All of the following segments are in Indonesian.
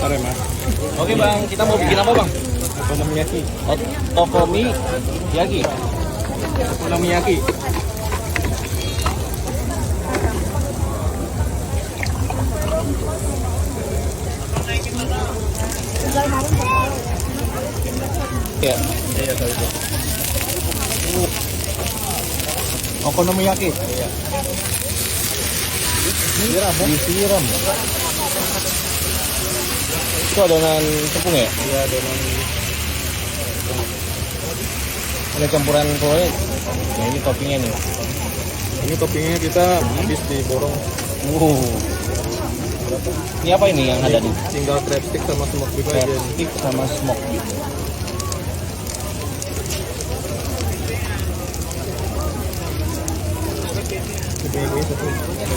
Sore mas. Oke bang, kita mau bikin apa bang? Okonomiyaki. Okonomiyaki. Okonomiyaki. Ya. Iya tahu itu. Okonomiyaki. Iya. Disiram. Itu adonan tepung ya? Iya adonan. Ada campuran telurnya. Nah ini toppingnya nih. Ini toppingnya kita habis diborong. Ini apa ini yang ada nih? Tinggal crab stick sama smoke juga aja. Crab stick sama smoke.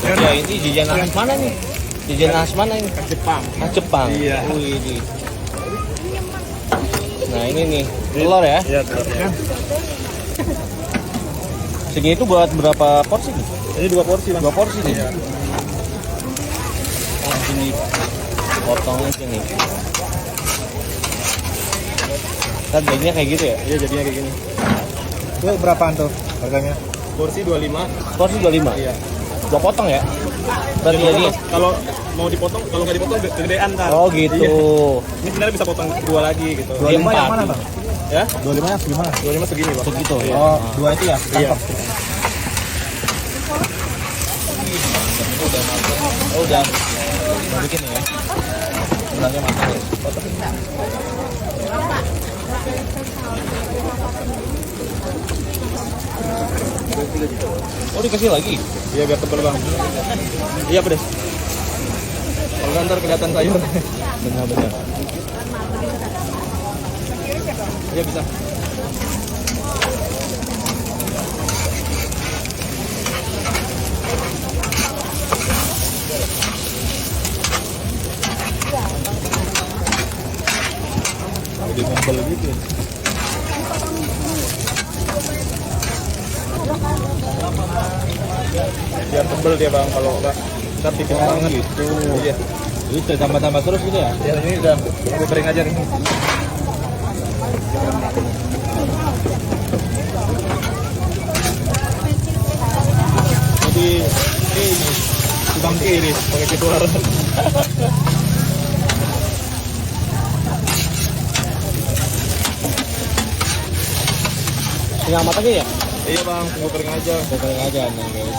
Ya ini jajanan khas mana nih? Jajanan khas mana ini? Jepang. Khas Jepang. Iya. Wih, ini. Nah ini nih telur ya. Iya telurnya. Segini itu buat berapa porsi nih? Ini 2 porsi mas. 2 porsi nih. Iya. Oh sini potong aja nih. Kan jadinya kayak gitu ya? Iya jadinya kayak gini. Itu berapaan tuh harganya? Porsi 25. Porsi 25. Iya. 2 potong ya? Berarti Jadi jadi. kalau mau dipotong, kalau nggak dipotong gedean ntar. Oh gitu. Iya. Ini sebenarnya bisa potong 2 lagi gitu. 25 yang empat. mana bang? Ya? 25 yang gimana? 25 segini bang. Segitu ya. Oh, 2 itu ya? Iya. Cakep. Oh udah bikin ya. Sebelahnya matang ya. Oh dikasih lagi? Iya biar tebel bang. Iya pedes. Kalau nggak ntar kelihatan sayur. Benar-benar. Iya bisa. Udah tebel gitu ya. Biar tebel dia bang. Kalau nggak ntar tipis banget. Gitu. Iya. Itu tambah-tambah terus gitu ya? Ya ini udah tunggu kering aja nih. Jadi ini tukang iris pakai keluar. Tinggal matangnya ya? Iya bang, tunggu kering aja. Kering aja nih guys.